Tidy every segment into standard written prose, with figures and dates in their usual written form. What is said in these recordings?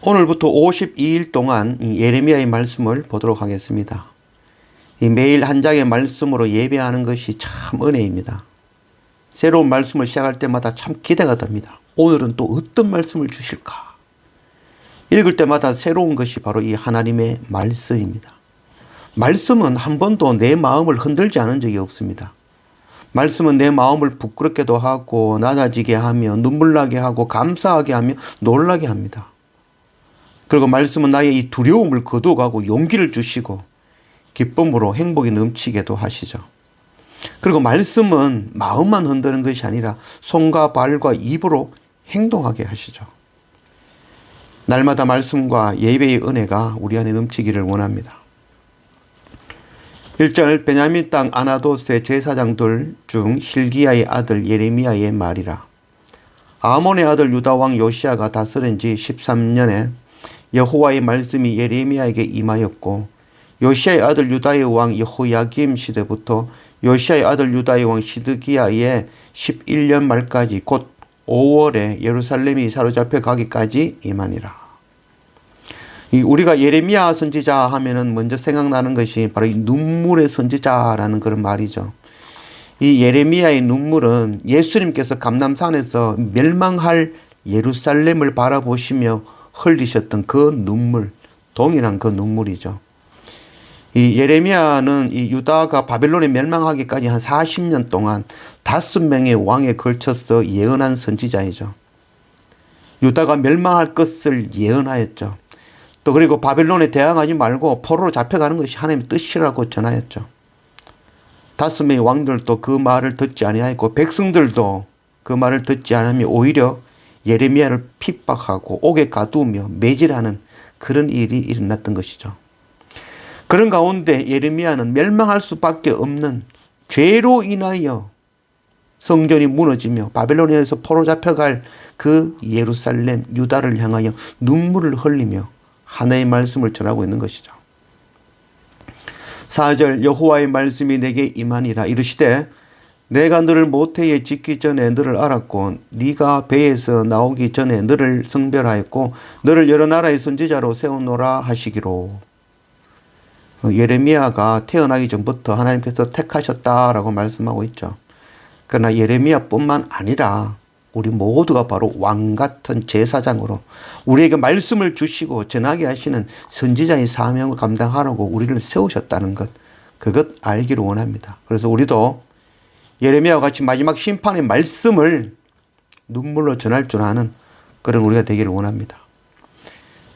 오늘부터 52일 동안 예레미야의 말씀을 보도록 하겠습니다. 매일 한 장의 말씀으로 예배하는 것이 참 은혜입니다. 새로운 말씀을 시작할 때마다 참 기대가 됩니다. 오늘은 또 어떤 말씀을 주실까? 읽을 때마다 새로운 것이 바로 이 하나님의 말씀입니다. 말씀은 한 번도 내 마음을 흔들지 않은 적이 없습니다. 말씀은 내 마음을 부끄럽게도 하고 낮아지게 하며 눈물 나게 하고 감사하게 하며 놀라게 합니다. 그리고 말씀은 나의 이 두려움을 거두어가고 용기를 주시고 기쁨으로 행복이 넘치게도 하시죠. 그리고 말씀은 마음만 흔드는 것이 아니라 손과 발과 입으로 행동하게 하시죠. 날마다 말씀과 예배의 은혜가 우리 안에 넘치기를 원합니다. 1절 베냐민 땅 아나돗의 제사장들 중 hil기야의 아들 예레미야의 말이라. 아몬의 아들 유다왕 요시야가 다스린 지 13년에 여호와의 말씀이 예레미야에게 임하였고, 요시야의 아들 유다의 왕 여호야김 시대부터 요시야의 아들 유다의 왕 시드기야의 11년 말까지 곧 5월에 예루살렘이 사로잡혀 가기까지 임하니라. 우리가 예레미야 선지자 하면은 먼저 생각나는 것이 바로 이 눈물의 선지자라는 그런 말이죠. 이 예레미야의 눈물은 예수님께서 감람산에서 멸망할 예루살렘을 바라보시며 흘리셨던 그 눈물, 동일한 그 눈물이죠. 이 예레미야는 이 유다가 바벨론에 멸망하기까지 한 40년 동안 5명의 왕에 걸쳐서 예언한 선지자이죠. 유다가 멸망할 것을 예언하였죠. 또 그리고 바벨론에 대항하지 말고 포로로 잡혀가는 것이 하나님의 뜻이라고 전하였죠. 5명의 왕들도 그 말을 듣지 아니하였고 백성들도 그 말을 듣지 않으며 오히려 예레미야를 핍박하고 옥에 가두며 매질하는 그런 일이 일어났던 것이죠. 그런 가운데 예레미야는 멸망할 수밖에 없는 죄로 인하여 성전이 무너지며 바벨론에서 포로 잡혀갈 그 예루살렘 유다를 향하여 눈물을 흘리며 하나의 말씀을 전하고 있는 것이죠. 4절 여호와의 말씀이 내게 임하니라. 이르시되 내가 너를 모태에 짓기 전에 너를 알았고 네가 배에서 나오기 전에 너를 성별하였고 너를 여러 나라의 선지자로 세우노라 하시기로. 예레미야가 태어나기 전부터 하나님께서 택하셨다라고 말씀하고 있죠. 그러나 예레미야뿐만 아니라 우리 모두가 바로 왕 같은 제사장으로 우리에게 말씀을 주시고 전하게 하시는 선지자의 사명을 감당하라고 우리를 세우셨다는 것, 그것 알기를 원합니다. 그래서 우리도 예레미야와 같이 마지막 심판의 말씀을 눈물로 전할 줄 아는 그런 우리가 되기를 원합니다.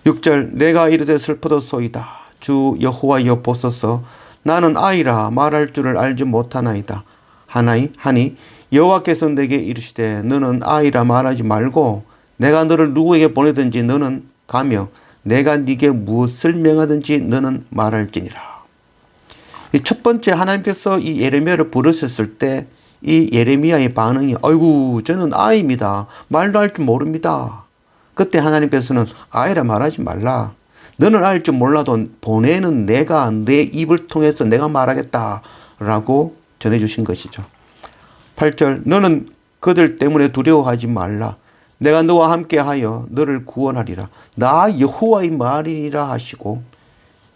6절 내가 이르되 슬퍼도소이다. 주 여호와여 보소서 나는 아이라 말할 줄을 알지 못하나이다. 하니 여호와께서 내게 이르시되 너는 아이라 말하지 말고 내가 너를 누구에게 보내든지 너는 가며 내가 네게 무엇을 명하든지 너는 말할지니라. 이 첫 번째 하나님께서 이 예레미야를 부르셨을 때 이 예레미야의 반응이 아이고 저는 아이입니다. 말도 할 줄 모릅니다. 그때 하나님께서는 아이라 말하지 말라. 너는 알 줄 몰라도 보내는 내가 내 입을 통해서 내가 말하겠다라고 전해주신 것이죠. 8절 너는 그들 때문에 두려워하지 말라. 내가 너와 함께하여 너를 구원하리라. 나 여호와의 말이라 하시고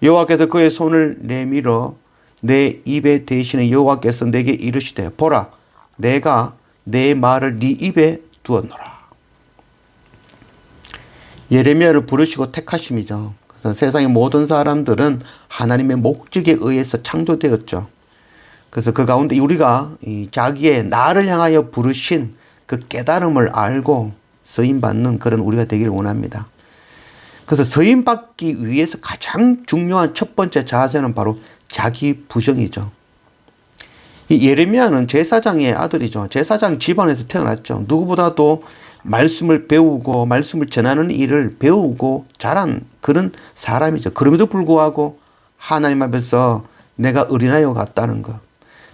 여호와께서 그의 손을 내밀어 내 입에 대시는 여호와께서 내게 이르시되 보라 내가 내 말을 네 입에 두었노라. 예레미야를 부르시고 택하심이죠. 그래서 세상의 모든 사람들은 하나님의 목적에 의해서 창조되었죠. 그래서 그 가운데 우리가 자기의 나를 향하여 부르신 그 깨달음을 알고 쓰임받는 그런 우리가 되기를 원합니다. 그래서 쓰임받기 위해서 가장 중요한 첫 번째 자세는 바로 자기 부정이죠. 이 예레미야는 제사장의 아들이죠. 제사장 집안에서 태어났죠. 누구보다도 말씀을 배우고 말씀을 전하는 일을 배우고 자란 그런 사람이죠. 그럼에도 불구하고 하나님 앞에서 내가 어린아이와 같다는 것,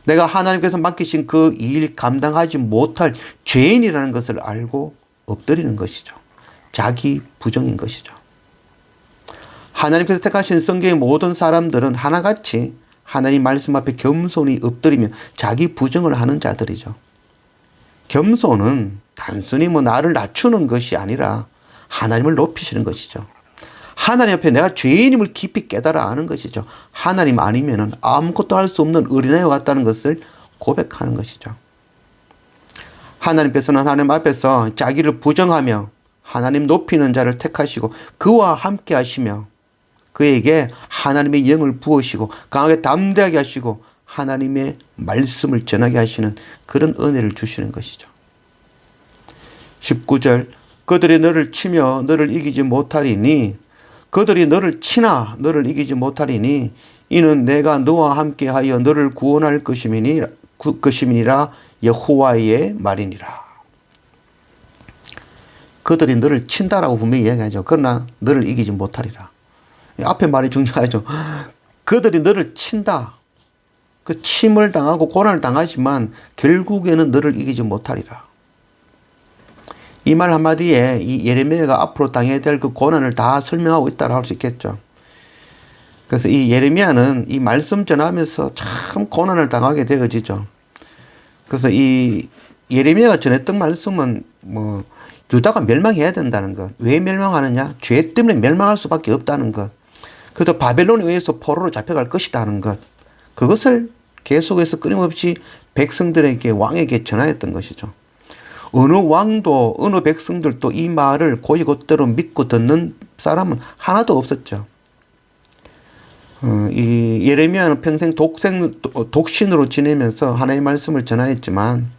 내가 하나님께서 맡기신 그 일 감당하지 못할 죄인이라는 것을 알고 엎드리는 것이죠. 자기 부정인 것이죠. 하나님께서 택하신 성경의 모든 사람들은 하나같이 하나님 말씀 앞에 겸손히 엎드리며 자기 부정을 하는 자들이죠. 겸손은 단순히 나를 낮추는 것이 아니라 하나님을 높이시는 것이죠. 하나님 앞에 내가 죄인임을 깊이 깨달아 아는 것이죠. 하나님 아니면은 아무것도 할 수 없는 어린아이와 같다는 것을 고백하는 것이죠. 하나님께서는 하나님 앞에서 자기를 부정하며 하나님 높이는 자를 택하시고 그와 함께 하시며 그에게 하나님의 영을 부으시고 강하게 담대하게 하시고 하나님의 말씀을 전하게 하시는 그런 은혜를 주시는 것이죠. 19절 그들이 너를 치며 너를 이기지 못하리니 그들이 너를 치나 너를 이기지 못하리니 이는 내가 너와 함께하여 너를 구원할 것임이니라 여호와의 말이니라. 그들이 너를 친다라고 분명히 이야기하죠. 그러나 너를 이기지 못하리라. 앞에 말이 중요하죠. 그들이 너를 친다. 그 침을 당하고 고난을 당하지만 결국에는 너를 이기지 못하리라. 이 말 한마디에 이 예레미야가 앞으로 당해야 될 그 고난을 다 설명하고 있다고 할 수 있겠죠. 그래서 이 예레미야는 이 말씀 전하면서 참 고난을 당하게 되어지죠. 그래서 이 예레미야가 전했던 말씀은 뭐 유다가 멸망해야 된다는 것. 왜 멸망하느냐? 죄 때문에 멸망할 수밖에 없다는 것. 그래서 바벨론에 의해서 포로로 잡혀갈 것이라는 것. 그것을 계속해서 끊임없이 백성들에게 왕에게 전하였던 것이죠. 어느 왕도 어느 백성들도 이 말을 곧이곧대로 믿고 듣는 사람은 하나도 없었죠. 이 예레미야는 평생 독신으로 지내면서 하나님의 말씀을 전하였지만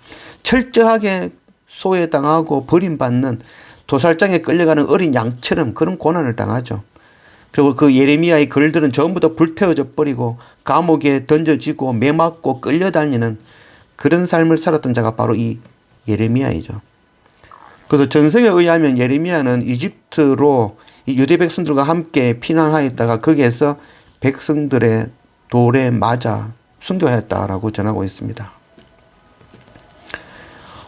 철저하게 소외당하고 버림받는 도살장에 끌려가는 어린 양처럼 그런 고난을 당하죠. 그리고 그 예레미야의 글들은 전부 다 불태워져 버리고 감옥에 던져지고 매맞고 끌려다니는 그런 삶을 살았던 자가 바로 이 예레미야이죠. 그래서 전성에 의하면 예레미야는 이집트로 이 유대 백성들과 함께 피난하였다가 거기에서 백성들의 돌에 맞아 순교하였다라고 전하고 있습니다.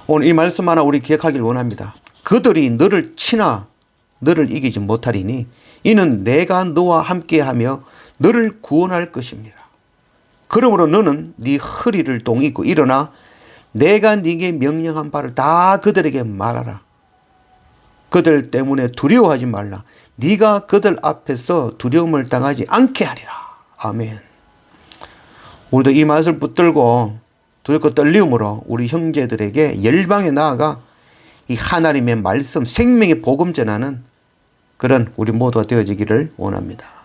오늘 이 말씀 하나 우리 기억하길 원합니다. 그들이 너를 치나 너를 이기지 못하리니 이는 내가 너와 함께하며 너를 구원할 것입니다. 그러므로 너는 네 허리를 동이고 일어나 내가 네게 명령한 바를 다 그들에게 말하라. 그들 때문에 두려워하지 말라. 네가 그들 앞에서 두려움을 당하지 않게 하리라. 아멘. 우리도 이 말씀을 붙들고 두렵고 떨림으로 우리 형제들에게 열방에 나아가 이 하나님의 말씀 생명의 복음 전하는 그런 우리 모두가 되어지기를 원합니다.